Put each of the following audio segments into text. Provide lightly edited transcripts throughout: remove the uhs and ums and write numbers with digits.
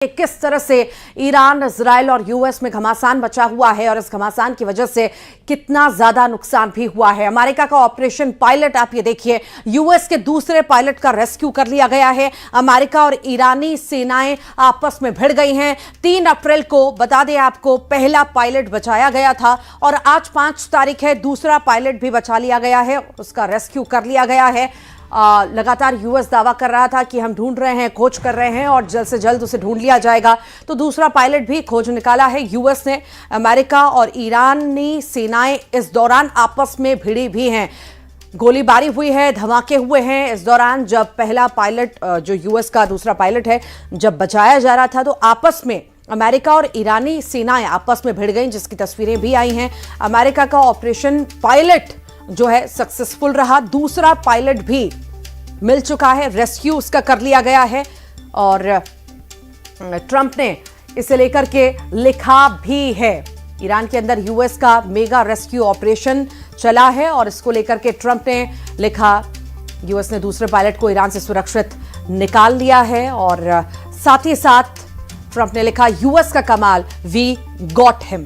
किस तरह से ईरान, इजराइल और यूएस में घमासान मचा हुआ है और इस घमासान की वजह से कितना ज्यादा नुकसान भी हुआ है। अमेरिका का ऑपरेशन पायलट, आप ये देखिए, यूएस के दूसरे पायलट का रेस्क्यू कर लिया गया है। अमेरिका और ईरानी सेनाएं आपस में भिड़ गई हैं। 3 अप्रैल को, बता दें आपको, पहला पायलट बचाया गया था और आज 5 तारीख है, दूसरा पायलट भी बचा लिया गया है, उसका रेस्क्यू कर लिया गया है। लगातार यूएस दावा कर रहा था कि हम ढूंढ रहे हैं, खोज कर रहे हैं और जल्द से जल्द उसे ढूंढ लिया जाएगा। तो दूसरा पायलट भी खोज निकाला है यूएस ने। अमेरिका और ईरानी सेनाएं इस दौरान आपस में भिड़ी भी हैं, गोलीबारी हुई है, धमाके हुए हैं। इस दौरान जब पहला पायलट, जो यूएस का दूसरा पायलट है, जब बचाया जा रहा था तो आपस में अमेरिका और ईरानी सेनाएं आपस में भिड़ गई, जिसकी तस्वीरें भी आई हैं। अमेरिका का ऑपरेशन पायलट जो है सक्सेसफुल रहा, दूसरा पायलट भी मिल चुका है, रेस्क्यू उसका कर लिया गया है। और ट्रंप ने इसे लेकर के लिखा भी है। ईरान के अंदर यूएस का मेगा रेस्क्यू ऑपरेशन चला है और इसको लेकर के ट्रंप ने लिखा, यूएस ने दूसरे पायलट को ईरान से सुरक्षित निकाल लिया है। और साथ ही साथ ट्रंप ने लिखा, यूएस का कमाल, वी गॉट हिम।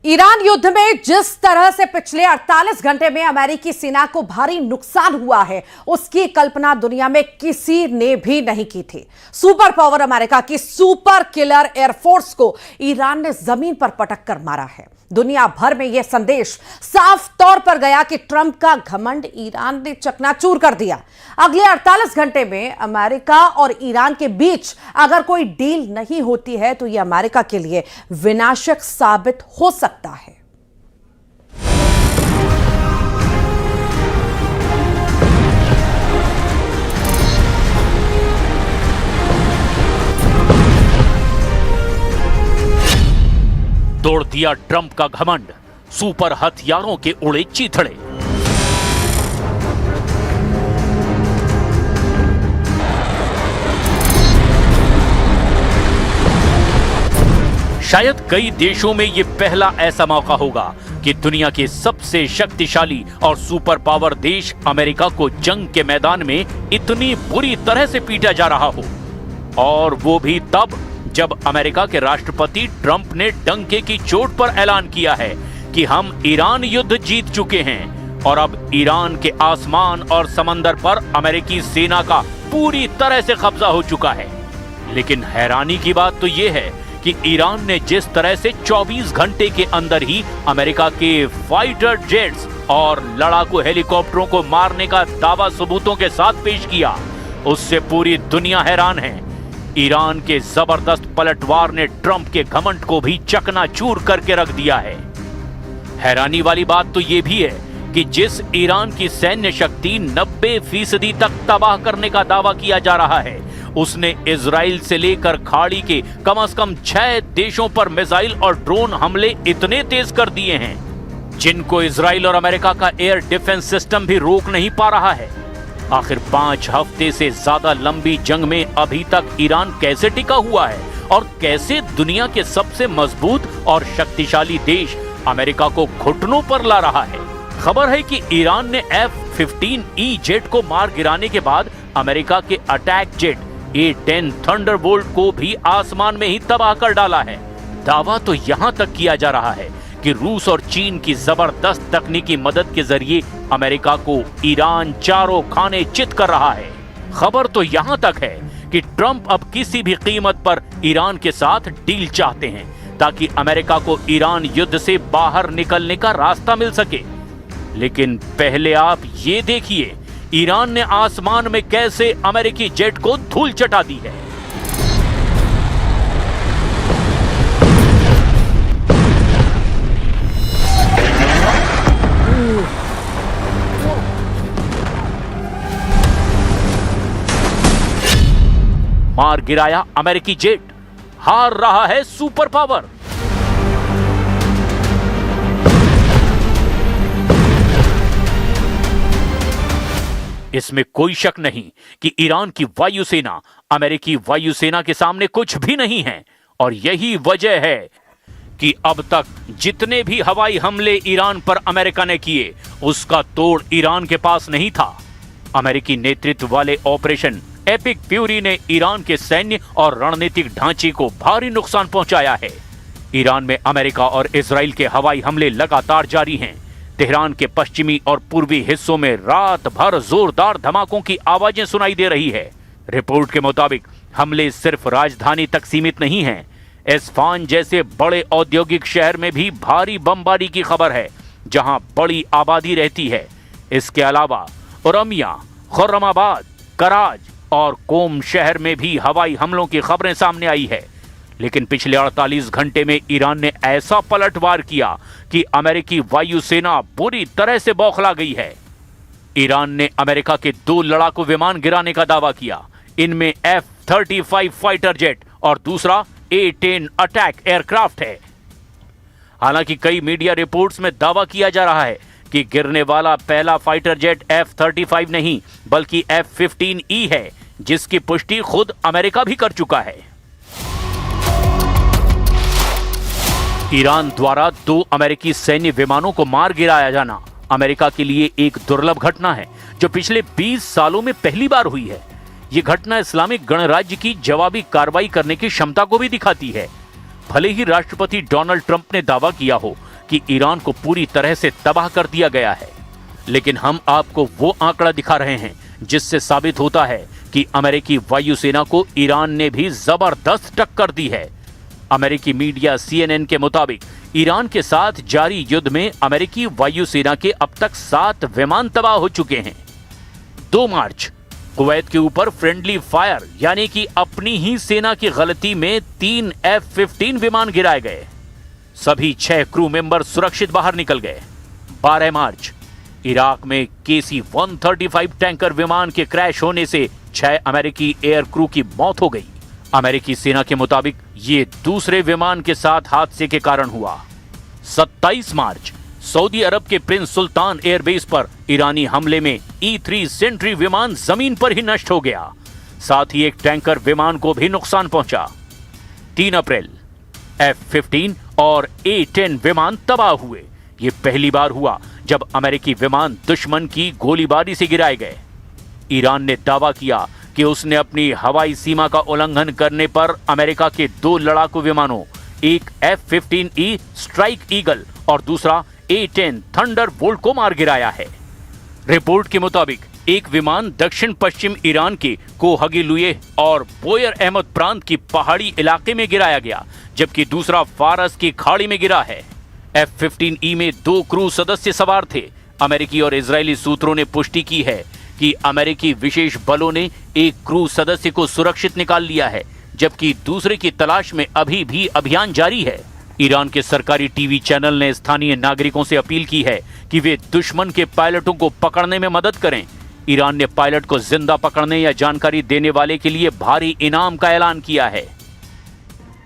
ईरान युद्ध में जिस तरह से पिछले 48 घंटे में अमेरिकी सेना को भारी नुकसान हुआ है, उसकी कल्पना दुनिया में किसी ने भी नहीं की थी। सुपर पावर अमेरिका की सुपर किलर एयरफोर्स को ईरान ने जमीन पर पटक कर मारा है। दुनिया भर में यह संदेश साफ तौर पर गया कि ट्रंप का घमंड ईरान ने चकनाचूर कर दिया। अगले 48 घंटे में अमेरिका और ईरान के बीच अगर कोई डील नहीं होती है तो यह अमेरिका के लिए विनाशक साबित हो सकता है। तोड़ दिया ट्रंप का घमंड, सुपर हथियारों के उड़े चीथड़े। शायद कई देशों में यह पहला ऐसा मौका होगा कि दुनिया के सबसे शक्तिशाली और सुपर पावर देश अमेरिका को जंग के मैदान में इतनी बुरी तरह से पीटा जा रहा हो, और वो भी तब जब अमेरिका के राष्ट्रपति ट्रंप ने डंके की चोट पर ऐलान किया है कि हम ईरान युद्ध जीत चुके हैं और अब ईरान के आसमान और समंदर पर अमेरिकी सेना का पूरी तरह से कब्जा हो चुका है। लेकिन हैरानी की बात तो यह है कि ईरान ने जिस तरह से 24 घंटे के अंदर ही अमेरिका के फाइटर जेट्स और लड़ाकू हेलीकॉप्टरों को मारने का दावा सबूतों के साथ पेश किया, उससे पूरी दुनिया हैरान है। ईरान के जबरदस्त पलटवार ने ट्रंप के घमंड को भी चकनाचूर करके रख दिया है। हैरानी वाली बात तो यह भी है कि जिस ईरान की सैन्य शक्ति 90% तक तबाह करने का दावा किया जा रहा है, उसने इजराइल से लेकर खाड़ी के कम से कम 6 देशों पर मिसाइल और ड्रोन हमले इतने तेज कर दिए हैं जिनको इजराइल और अमेरिका का एयर डिफेंस सिस्टम भी रोक नहीं पा रहा है। आखिर 5 हफ्ते से ज्यादा लंबी जंग में अभी तक ईरान कैसे टिका हुआ है और कैसे दुनिया के सबसे मजबूत और शक्तिशाली देश अमेरिका को घुटनों पर ला रहा है। खबर है कि ईरान ने F-15E जेट को मार गिराने के बाद अमेरिका के अटैक जेट A-10 थंडरबोल्ट को भी आसमान में ही तबाह कर डाला है। दावा तो यहां तक किया जा रहा है कि रूस और चीन की जबरदस्त तकनीकी मदद के जरिए अमेरिका को ईरान चारों खाने चित कर रहा है। खबर तो यहां तक है कि ट्रंप अब किसी भी कीमत पर ईरान के साथ डील चाहते हैं ताकि अमेरिका को ईरान युद्ध से बाहर निकलने का रास्ता मिल सके। लेकिन पहले आप ये देखिए, ईरान ने आसमान में कैसे अमेरिकी जेट को धूल चटा दी है। मार गिराया अमेरिकी जेट, हार रहा है सुपर पावर। इसमें कोई शक नहीं कि ईरान की वायुसेना अमेरिकी वायुसेना के सामने कुछ भी नहीं है, और यही वजह है कि अब तक जितने भी हवाई हमले ईरान पर अमेरिका ने किए, उसका तोड़ ईरान के पास नहीं था। अमेरिकी नेतृत्व वाले ऑपरेशन एपिक फ्यूरी ने ईरान के सैन्य और रणनीतिक ढांचे को भारी नुकसान पहुंचाया है। ईरान में अमेरिका और इजराइल के हवाई हमले लगातार जारी हैं। तेहरान के पश्चिमी और पूर्वी हिस्सों में रात भर जोरदार धमाकों की आवाजें सुनाई दे रही है। रिपोर्ट के मुताबिक हमले सिर्फ राजधानी तक सीमित नहीं हैं। एस्फान जैसे बड़े औद्योगिक शहर में भी भारी बमबारी की खबर है, जहां बड़ी आबादी रहती है। इसके अलावा उरमिया, खुर्रमाबाद, कराज और कोम शहर में भी हवाई हमलों की खबरें सामने आई है। लेकिन पिछले 48 घंटे में ईरान ने ऐसा पलटवार किया कि अमेरिकी वायुसेना बुरी तरह से बौखला गई है। ईरान ने अमेरिका के 2 लड़ाकू विमान गिराने का दावा किया। इनमें F-35 फाइटर जेट और दूसरा A-10 अटैक एयरक्राफ्ट है। हालांकि कई मीडिया रिपोर्ट्स में दावा किया जा रहा है कि गिरने वाला पहला फाइटर जेट F-35 नहीं बल्कि F-15E है, जिसकी पुष्टि खुद अमेरिका भी कर चुका है। ईरान द्वारा 2 अमेरिकी सैन्य विमानों को मार गिराया जाना अमेरिका के लिए एक दुर्लभ घटना है, जो पिछले 20 सालों में पहली बार हुई है। यह घटना इस्लामिक गणराज्य की जवाबी कार्रवाई करने की क्षमता को भी दिखाती है। भले ही राष्ट्रपति डोनाल्ड ट्रंप ने दावा किया हो कि ईरान को पूरी तरह से तबाह कर दिया गया है, लेकिन हम आपको वो आंकड़ा दिखा रहे हैं जिससे साबित होता है कि अमेरिकी वायुसेना को ईरान ने भी जबरदस्त टक्कर दी है। अमेरिकी मीडिया CNN के मुताबिक ईरान के साथ जारी युद्ध में अमेरिकी वायुसेना के अब तक 7 विमान तबाह हो चुके हैं। 2 मार्च कुवैत के ऊपर फ्रेंडली फायर यानी कि अपनी ही सेना की गलती में 3 F-15 विमान गिराए गए। सभी 6 क्रू मेंबर सुरक्षित बाहर निकल गए। 12 मार्च इराक में KC-135 टैंकर विमान के क्रैश होने से 6 अमेरिकी एयर क्रू की मौत हो गई। अमेरिकी सेना के मुताबिक ये दूसरे विमान के साथ हादसे के कारण हुआ। 27 मार्च सऊदी अरब के प्रिंस सुल्तान एयरबेस पर ईरानी हमले में E-3 सेंट्री विमान जमीन पर ही नष्ट हो गया। साथ ही एक टैंकर विमान को भी नुकसान पहुंचा। 3 अप्रैल F-15 और A-10 विमान तबाह हुए। ये पहली बार हुआ जब अमेरिकी विमान दुश्मन की गोलीबारी से गिराए गए। ईरान ने दावा किया कि उसने अपनी हवाई सीमा का उल्लंघन करने पर अमेरिका के 2 लड़ाकू विमानों, एक F-15E स्ट्राइक ईगल और दूसरा A-10 थंडरबोल्ट को मार गिराया है। रिपोर्ट के मुताबिक एक विमान दक्षिण पश्चिम ईरान के कोहगीलुए और बोयर अहमद प्रांत की पहाड़ी इलाके में गिराया गया, जबकि दूसरा फारस की खाड़ी में गिरा है। F-15E में 2 क्रू सदस्य सवार थे। अमेरिकी और इजरायली सूत्रों ने पुष्टि की है कि अमेरिकी विशेष बलों ने एक क्रू सदस्य को सुरक्षित निकाल लिया है, जबकि दूसरे की तलाश में अभी भी अभियान जारी है। ईरान के सरकारी टीवी चैनल ने स्थानीय नागरिकों से अपील की है कि वे दुश्मन के पायलटों को पकड़ने में मदद करें। ईरान ने पायलट को जिंदा पकड़ने या जानकारी देने वाले के लिए भारी इनाम का ऐलान किया है।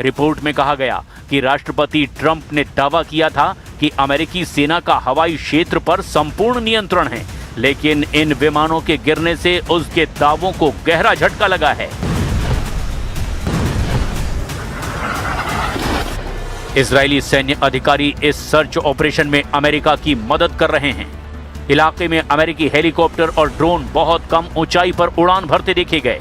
रिपोर्ट में कहा गया कि राष्ट्रपति ट्रंप ने दावा किया था कि अमेरिकी सेना का हवाई क्षेत्र पर संपूर्ण नियंत्रण है, लेकिन इन विमानों के गिरने से उसके दावों को गहरा झटका लगा है। इजरायली सैन्य अधिकारी इस सर्च ऑपरेशन में अमेरिका की मदद कर रहे हैं। इलाके में अमेरिकी हेलीकॉप्टर और ड्रोन बहुत कम ऊंचाई पर उड़ान भरते देखे गए।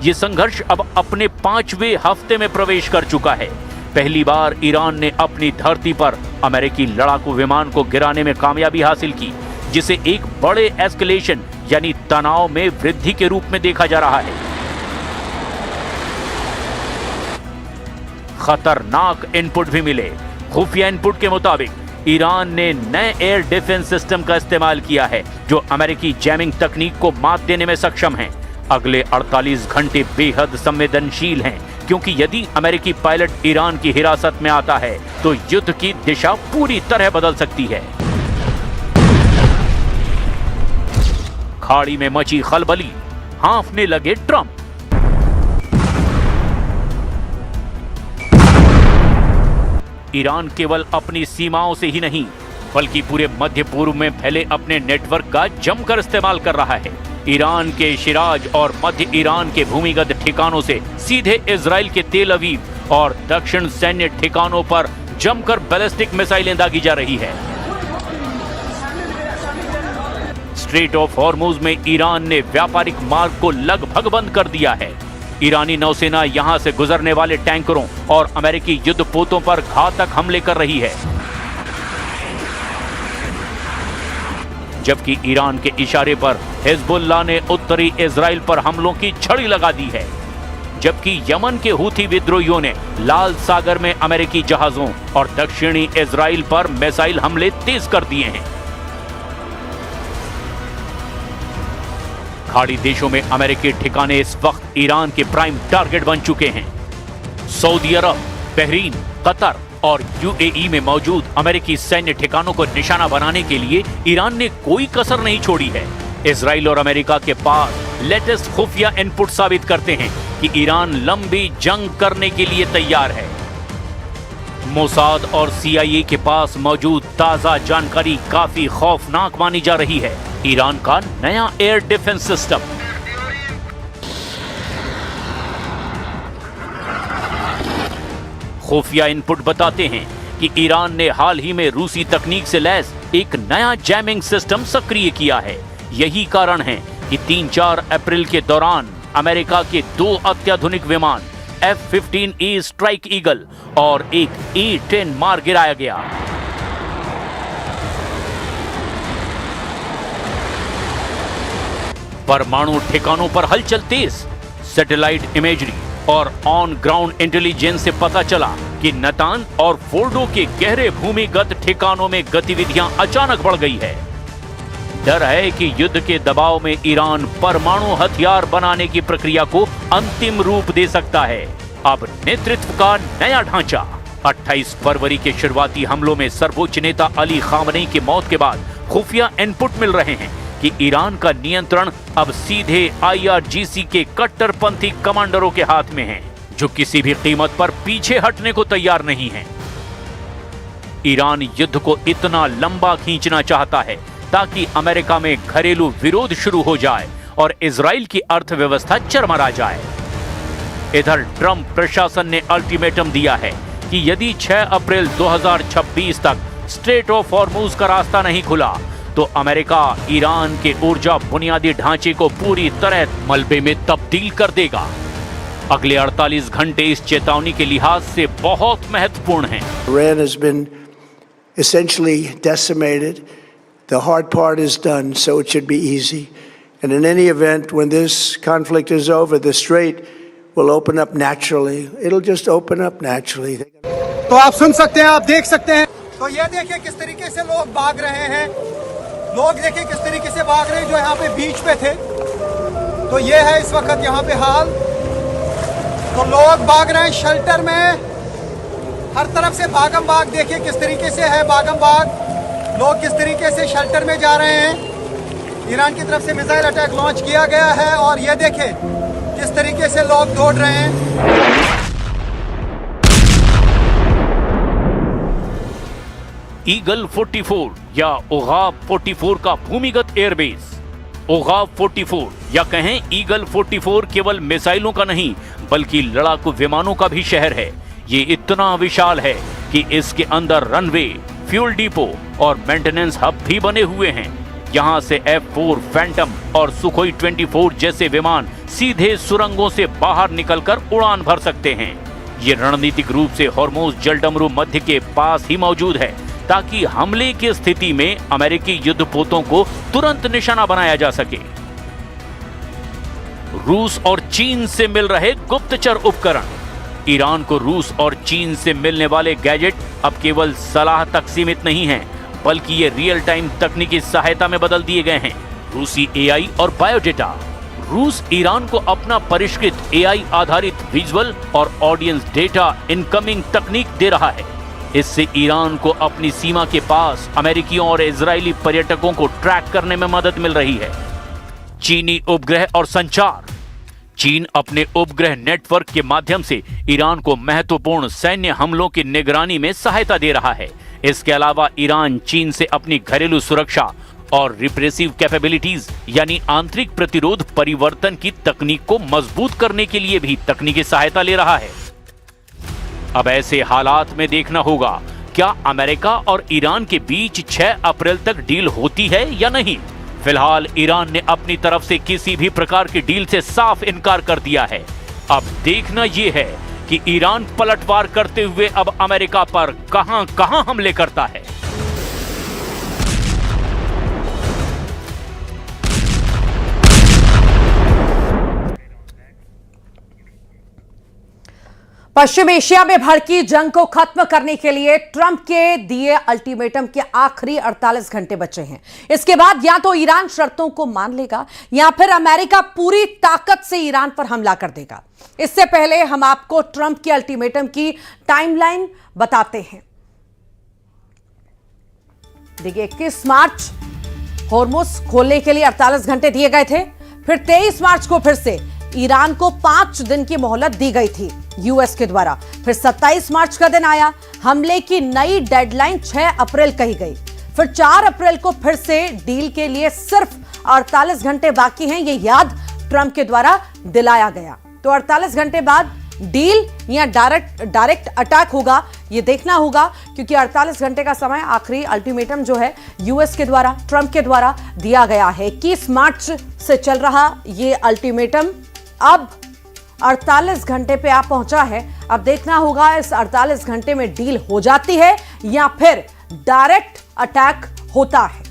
ये संघर्ष अब अपने 5वें हफ्ते में प्रवेश कर चुका है। पहली बार ईरान ने अपनी धरती पर अमेरिकी लड़ाकू विमान को गिराने में कामयाबी हासिल की, जिसे एक बड़े एस्केलेशन यानी तनाव में वृद्धि के रूप में देखा जा रहा है। खतरनाक इनपुट भी मिले। खुफिया इनपुट के मुताबिक ईरान ने नए एयर डिफेंस सिस्टम का इस्तेमाल किया है, जो अमेरिकी जैमिंग तकनीक को मात देने में सक्षम है। अगले 48 घंटे बेहद संवेदनशील हैं, क्योंकि यदि अमेरिकी पायलट ईरान की हिरासत में आता है तो युद्ध की दिशा पूरी तरह बदल सकती है। खाड़ी में मची खलबली, हाँफने लगे ट्रंप। ईरान केवल अपनी सीमाओं से ही नहीं बल्कि पूरे मध्य पूर्व में फैले अपने नेटवर्क का जमकर इस्तेमाल कर रहा है। ईरान के शिराज और मध्य ईरान के भूमिगत ठिकानों से सीधे इजराइल के तेल अवीव और दक्षिण सैन्य ठिकानों पर जमकर बैलिस्टिक मिसाइलें दागी जा रही है। स्ट्रेट ऑफ हॉर्मुज में ईरान ने व्यापारिक मार्ग को लगभग बंद कर दिया है। ईरानी नौसेना यहां से गुजरने वाले टैंकरों और अमेरिकी युद्धपोतों पर घातक हमले कर रही है, जबकि ईरान के इशारे पर हिजबुल्लाह ने उत्तरी इजराइल पर हमलों की झड़ी लगा दी है। जबकि यमन के हूथी विद्रोहियों ने लाल सागर में अमेरिकी जहाजों और दक्षिणी इजराइल पर मिसाइल हमले तेज कर दिए हैं। खाड़ी देशों में अमेरिकी ठिकाने इस वक्त ईरान के प्राइम टारगेट बन चुके हैं। सऊदी अरब, बहरीन, कतर और यूएई में मौजूद अमेरिकी सैन्य ठिकानों को निशाना बनाने के लिए ईरान ने कोई कसर नहीं छोड़ी है। इजराइल और अमेरिका के पास लेटेस्ट खुफिया इनपुट साबित करते हैं कि ईरान लंबी जंग करने के लिए तैयार है। मोसाद और सीआईए के पास मौजूद ताजा जानकारी काफी खौफनाक मानी जा रही है। ईरान का नया एयर डिफेंस सिस्टम खुफिया इनपुट बताते हैं कि ईरान ने हाल ही में रूसी तकनीक से लैस एक नया जैमिंग सिस्टम सक्रिय किया है। यही कारण है कि 3-4 अप्रैल के दौरान अमेरिका के 2 अत्याधुनिक विमान F-15E स्ट्राइक ईगल और एक E-10 मार गिराया गया। परमाणु ठिकानों पर हलचल तेज। सैटेलाइट इमेजरी और ऑन ग्राउंड इंटेलिजेंस से पता चला कि नतान और फोर्डो के गहरे भूमिगत ठिकानों में गतिविधियां अचानक बढ़ गई है। डर है कि युद्ध के दबाव में ईरान परमाणु हथियार बनाने की प्रक्रिया को अंतिम रूप दे सकता है। अब नेतृत्व का नया ढांचा। 28 फरवरी के शुरुआती हमलों में सर्वोच्च नेता अली खामनेई की मौत के बाद खुफिया इनपुट मिल रहे हैं कि ईरान का नियंत्रण अब सीधे IRGC के कट्टरपंथी कमांडरों के हाथ में है, जो किसी भी कीमत पर पीछे हटने को तैयार नहीं है। ईरान युद्ध को इतना लंबा खींचना चाहता है ताकि अमेरिका में घरेलू विरोध शुरू हो जाए और इजराइल की अर्थव्यवस्था चरमरा जाए। इधर ट्रंप प्रशासन ने अल्टीमेटम दिया है कि यदि 6 अप्रैल 2026 तक स्ट्रेट ऑफ हॉर्मुज का रास्ता नहीं खुला तो अमेरिका ईरान के ऊर्जा बुनियादी ढांचे को पूरी तरह मलबे में तब्दील कर देगा। अगले 48 घंटे इस चेतावनी के लिहाज से बहुत महत्वपूर्ण हैं। Iran has been essentially decimated. The hard part is done, so it should be easy. And in any event, when this conflict is over, the strait will open up naturally. It'll just open up naturally. तो आप सुन सकते हैं, आप देख सकते हैं। तो ये देखिए किस तरीके से लोग भाग रहे हैं। लोग देखिए किस तरीके से भाग रहे हैं जो यहाँ पे बीच पे थे। तो ये है इस वक्त यहाँ पे हाल। तो लोग भाग रहे हैं शेल्टर में, हर तरफ से भागम भाग। देखिए किस तरीके से है भागम भाग। लोग किस तरीके से शेल्टर में जा रहे हैं। ईरान की तरफ से मिसाइल अटैक लॉन्च किया गया है और ये देखें किस तरीके से लोग दौड़ रहे हैं। ईगल 44 या ओगाव 44 का भूमिगत एयरबेस। ओगाव 44 या कहें ईगल 44 केवल मिसाइलों का नहीं बल्कि लड़ाकू विमानों का भी शहर है। ये इतना विशाल है कि इसके अंदर रनवे, फ्यूल डिपो और मेंटेनेंस हब भी बने हुए हैं। यहाँ से F-4 फैंटम और सुखोई 24 जैसे विमान सीधे सुरंगों से बाहर निकलकर उड़ान भर सकते हैं। ये रणनीतिक रूप से हॉर्मुज जलडमरू मध्य के पास ही मौजूद है ताकि हमले की स्थिति में अमेरिकी युद्धपोतों को तुरंत निशाना बनाया जा सके। रूस और चीन से मिल रहे गुप्तचर उपकरण। ईरान को रूस और चीन से मिलने वाले गैजेट अब केवल सलाह तक सीमित नहीं हैं, बल्कि ये रियल टाइम तकनीकी सहायता में बदल दिए गए हैं। रूसी AI और बायोडेटा, रूस ईरान को अपना परिष्कृत एआई आधारित विजुअल और ऑडियंस डेटा इनकमिंग तकनीक दे रहा है। इससे ईरान को अपनी सीमा के पास अमेरिकियों और इजरायली पर्यटकों को ट्रैक करने में मदद मिल रही है। चीनी उपग्रह और संचार। चीन अपने उपग्रह नेटवर्क के माध्यम से ईरान को महत्वपूर्ण सैन्य हमलों की निगरानी में सहायता दे रहा है। इसके अलावा ईरान चीन से अपनी घरेलू सुरक्षा और रिप्रेसिव कैपेबिलिटीज यानी आंतरिक प्रतिरोध परिवर्तन की तकनीक को मजबूत करने के लिए भी तकनीकी सहायता ले रहा है। अब ऐसे हालात में देखना होगा क्या अमेरिका और ईरान के बीच 6 अप्रैल तक डील होती है या नहीं। फिलहाल ईरान ने अपनी तरफ से किसी भी प्रकार की डील से साफ इनकार कर दिया है। अब देखना यह है कि ईरान पलटवार करते हुए अब अमेरिका पर कहां हमले करता है। पश्चिम एशिया में भड़की जंग को खत्म करने के लिए ट्रंप के दिए अल्टीमेटम के आखिरी 48 घंटे बचे हैं। इसके बाद या तो ईरान शर्तों को मान लेगा या फिर अमेरिका पूरी ताकत से ईरान पर हमला कर देगा। इससे पहले हम आपको ट्रंप के अल्टीमेटम की टाइमलाइन बताते हैं। देखिए, 21 मार्च होर्मुज खोलने के लिए 48 घंटे दिए गए थे। फिर 23 मार्च को फिर से ईरान को 5 दिन की मोहलत दी गई थी यूएस के द्वारा। फिर 27 मार्च का दिन आया, हमले की नई डेडलाइन 6 अप्रैल कही गई। फिर 4 अप्रैल को फिर से डील के लिए सिर्फ 48 घंटे बाकी हैं, ये याद ट्रंप के द्वारा दिलाया गया। तो 48 घंटे बाद डील या डायरेक्ट अटैक होगा, ये देखना होगा, क्योंकि 48 घंटे का समय आखिरी अल्टीमेटम जो है यूएस के द्वारा, ट्रंप के द्वारा दिया गया है। 21 मार्च से चल रहा ये अल्टीमेटम अब 48 घंटे पे आ पहुंचा है। अब देखना होगा इस 48 घंटे में डील हो जाती है या फिर डायरेक्ट अटैक होता है।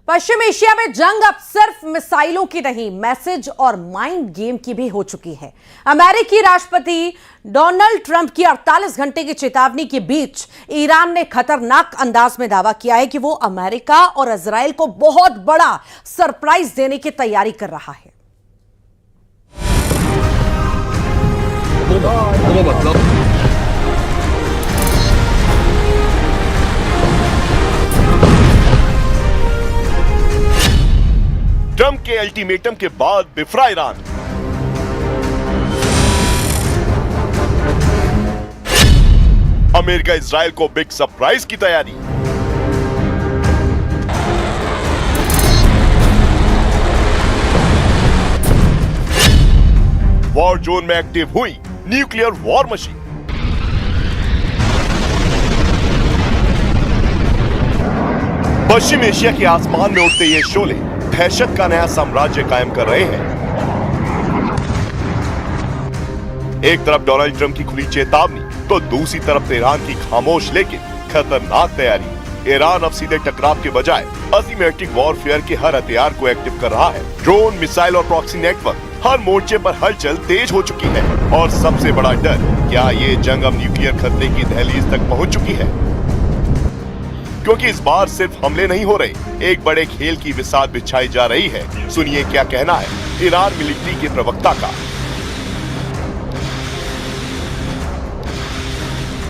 पश्चिम एशिया में जंग अब सिर्फ मिसाइलों की नहीं, मैसेज और माइंड गेम की भी हो चुकी है। अमेरिकी राष्ट्रपति डोनाल्ड ट्रंप की 48 घंटे की चेतावनी के बीच ईरान ने खतरनाक अंदाज में दावा किया है कि वो अमेरिका और इजराइल को बहुत बड़ा सरप्राइज देने की तैयारी कर रहा है। ट्रंप के अल्टीमेटम के बाद बिफरा ईरान। अमेरिका इजराइल को बिग सरप्राइज की तैयारी। वॉर जोन में एक्टिव हुई न्यूक्लियर वॉर मशीन। पश्चिम एशिया के आसमान में उड़ते ये शोले दहशत का नया साम्राज्य कायम कर रहे हैं। एक तरफ डोनाल्ड ट्रंप की खुली चेतावनी तो दूसरी तरफ ईरान की खामोश लेकिन खतरनाक तैयारी। ईरान अब सीधे टकराव के बजाय असिमेट्रिक वॉरफेयर के हर हथियार को एक्टिव कर रहा है। ड्रोन, मिसाइल और प्रॉक्सी नेटवर्क हर मोर्चे पर हलचल तेज हो चुकी है। और सबसे बड़ा डर, क्या ये जंग अब न्यूक्लियर खतरे की दहलीज तक पहुंच चुकी है? क्योंकि इस बार सिर्फ हमले नहीं हो रहे, एक बड़े खेल की बिसात बिछाई जा रही है। सुनिए क्या कहना है ईरान मिलिट्री के प्रवक्ता का।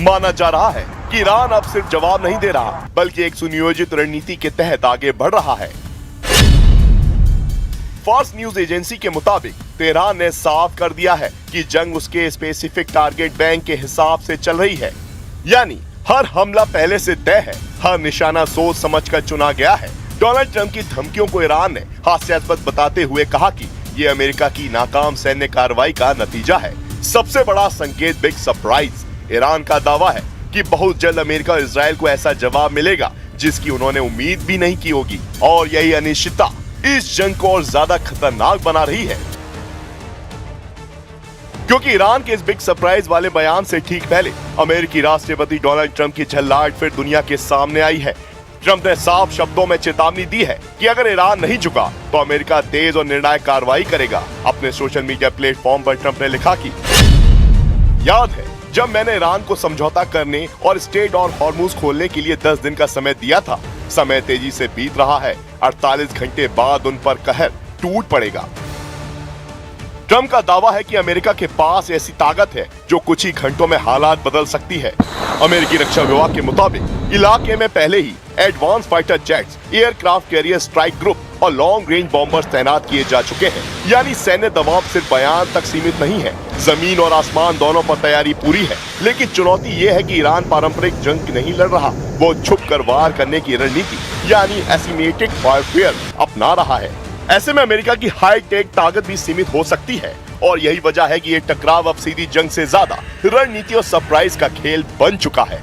माना जा रहा है कि ईरान अब सिर्फ जवाब नहीं दे रहा, बल्कि एक सुनियोजित रणनीति के तहत आगे बढ़ रहा है। फार्स न्यूज एजेंसी के मुताबिक तेहरान ने साफ कर दिया है कि जंग उसके स्पेसिफिक टारगेट बैंक के हिसाब से चल रही है। यानी हर हमला पहले से तय है, हर निशाना सोच समझकर चुना गया है। डोनाल्ड ट्रंप की धमकियों को ईरान ने हास्यास्पद बताते हुए कहा कि ये अमेरिका की नाकाम सैन्य कार्रवाई का नतीजा है। सबसे बड़ा संकेत बिग सरप्राइज। ईरान का दावा है कि बहुत जल्द अमेरिका और इजराइल को ऐसा जवाब मिलेगा जिसकी उन्होंने उम्मीद भी नहीं की होगी। और यही अनिश्चितता इस जंग को और ज्यादा खतरनाक बना रही है, क्योंकि ईरान के इस बिग सरप्राइज वाले बयान से ठीक पहले अमेरिकी राष्ट्रपति डोनाल्ड ट्रंप की झल्लाहट फिर दुनिया के सामने आई है। ट्रंप ने साफ शब्दों में चेतावनी दी है कि अगर ईरान नहीं झुका तो अमेरिका तेज और निर्णायक कार्रवाई करेगा। अपने सोशल मीडिया प्लेटफॉर्म पर ट्रंप ने लिखा कि याद है जब मैंने ईरान को समझौता करने और स्ट्रेट और हॉर्मुज खोलने के लिए 10 दिन का समय दिया था। समय तेजी से बीत रहा है। 48 घंटे बाद उन पर कहर टूट पड़ेगा। ट्रंप का दावा है कि अमेरिका के पास ऐसी ताकत है जो कुछ ही घंटों में हालात बदल सकती है। अमेरिकी रक्षा विभाग के मुताबिक इलाके में पहले ही advance fighter jets, aircraft carrier strike group और लॉन्ग रेंज बॉम्बर्स तैनात किए जा चुके हैं। यानी सैन्य दबाव सिर्फ बयान तक सीमित नहीं है, जमीन और आसमान दोनों पर तैयारी पूरी है। लेकिन चुनौती ये है कि ईरान पारंपरिक जंग नहीं लड़ रहा, वो छुप कर वार करने की रणनीति यानी एसिमेट्रिक वॉरफेयर अपना रहा है। ऐसे में अमेरिका की हाई टेक ताकत भी सीमित हो सकती है और यही वजह है कि ये टकराव अब सीधी जंग से ज्यादा रणनीति और सरप्राइज का खेल बन चुका है।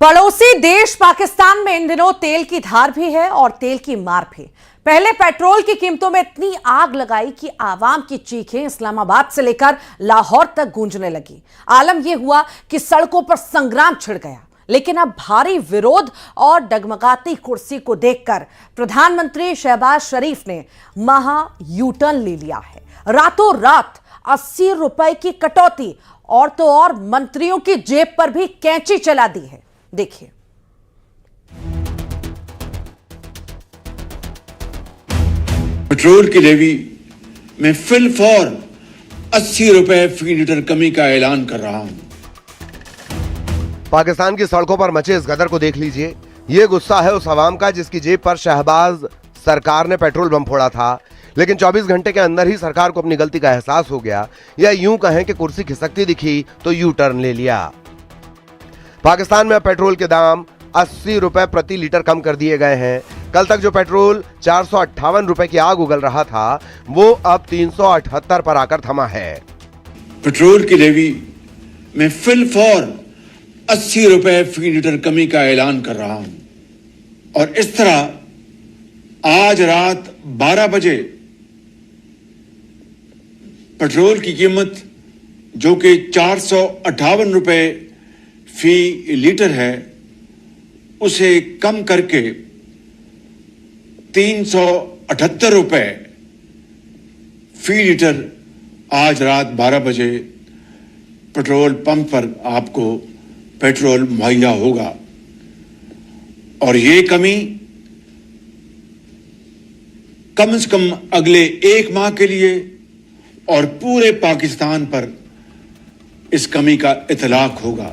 पड़ोसी देश पाकिस्तान में इन दिनों तेल की धार भी है और तेल की मार भी। पहले पेट्रोल की कीमतों में इतनी आग लगाई कि आवाम की चीखें इस्लामाबाद से लेकर लाहौर तक गूंजने लगी। आलम यह हुआ कि सड़कों पर संग्राम छिड़ गया। लेकिन अब भारी विरोध और डगमगाती कुर्सी को देखकर प्रधानमंत्री शहबाज शरीफ ने महा यू टर्न ले लिया है। रातों रात 80 रुपए की कटौती और तो और मंत्रियों की जेब पर भी कैंची चला दी है। देखिए। पेट्रोल की लेवी में फिल फॉर 80 रुपए फी लीटर कमी का ऐलान कर रहा हूं। पाकिस्तान की सड़कों पर मचे इस गदर को देख लीजिए। ये गुस्सा है उस आवाम का जिसकी जेब पर शहबाज सरकार ने पेट्रोल बम फोड़ा था, लेकिन 24 घंटे के अंदर ही सरकार को अपनी गलती का एहसास हो गया, या यूं कहें कि कुर्सी खिसकती दिखी तो यू टर्न ले लिया। पाकिस्तान में अब पेट्रोल के दाम 80 रुपए प्रति लीटर कम कर दिए गए हैं। कल तक जो पेट्रोल 458 रुपए की आग उगल रहा था वो अब 378 पर आकर थमा है। पेट्रोल की लेवी में फिल फॉर 80 रुपए फी लीटर कमी का ऐलान कर रहा हूं और इस तरह आज रात 12 बजे पेट्रोल की कीमत जो कि 458 रुपए फी लीटर है उसे कम करके 378 रुपए फी लीटर आज रात 12 बजे पेट्रोल पंप पर आपको पेट्रोल मुहैया होगा। और ये कमी कम से कम अगले 1 माह के लिए और पूरे पाकिस्तान पर इस कमी का इतलाक होगा।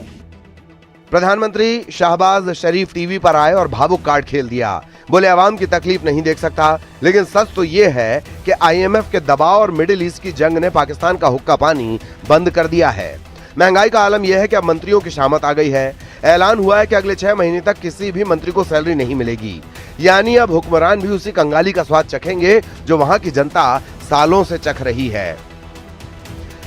प्रधानमंत्री शहबाज शरीफ टीवी पर आए और भावुक कार्ड खेल दिया। बोले आवाम की तकलीफ नहीं देख सकता, लेकिन सच तो ये है कि आईएमएफ के दबाव और मिडिल ईस्ट की जंग ने पाकिस्तान का हुक्का पानी बंद कर दिया है। महंगाई का आलम यह है कि अब मंत्रियों की शामत आ गई है। ऐलान हुआ है कि अगले 6 महीने तक किसी भी मंत्री को सैलरी नहीं मिलेगी। यानी अब हुक्मरान भी उसी कंगाली का स्वाद चखेंगे जो वहां की जनता सालों से चख रही है।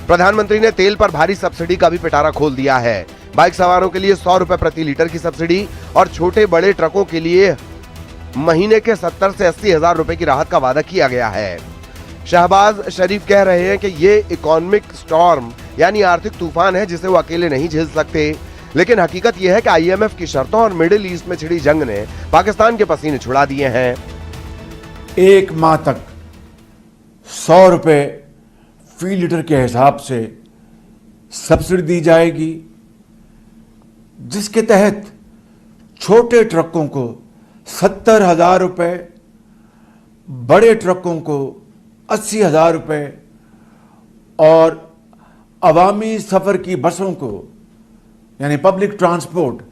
प्रधानमंत्री ने तेल पर भारी सब्सिडी का भी पिटारा खोल दिया है। बाइक सवारों के लिए 100 रुपए प्रति लीटर की सब्सिडी और छोटे बड़े ट्रकों के लिए महीने के 70 से 80 हजार रुपए की राहत का वादा किया गया है। शहबाज शरीफ कह रहे हैं कि ये इकोनॉमिक स्टॉर्म यानी आर्थिक तूफान है जिसे वो अकेले नहीं झेल सकते, लेकिन हकीकत यह है कि आईएमएफ की शर्तों और मिडिल ईस्ट में छिड़ी जंग ने पाकिस्तान के पसीने छुड़ा दिए हैं। 1 माह तक 100 रुपए फी लीटर के हिसाब से सब्सिडी दी जाएगी, जिसके तहत छोटे ट्रकों को 70,000 रुपए, बड़े ट्रकों को 80,000 रुपए और अवामी सफर की बसों को यानी पब्लिक ट्रांसपोर्ट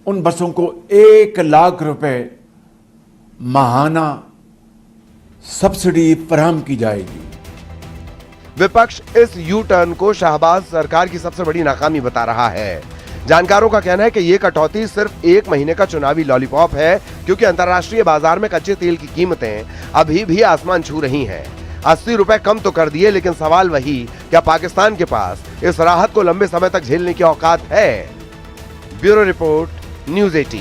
उन बसों को 1 लाख रुपए माहाना सब्सिडी फराहम की जाएगी। विपक्ष इस यू टर्न को शहबाज सरकार की सबसे बड़ी नाकामी बता रहा है। जानकारों का कहना है कि ये कटौती सिर्फ 1 महीने का चुनावी लॉलीपॉप है, क्योंकि अंतर्राष्ट्रीय बाजार में कच्चे तेल की कीमतें अभी भी आसमान छू रही हैं। 80 रुपए कम तो कर दिए, लेकिन सवाल वही, क्या पाकिस्तान के पास इस राहत को लंबे समय तक झेलने की औकात है? Bureau report, news 18।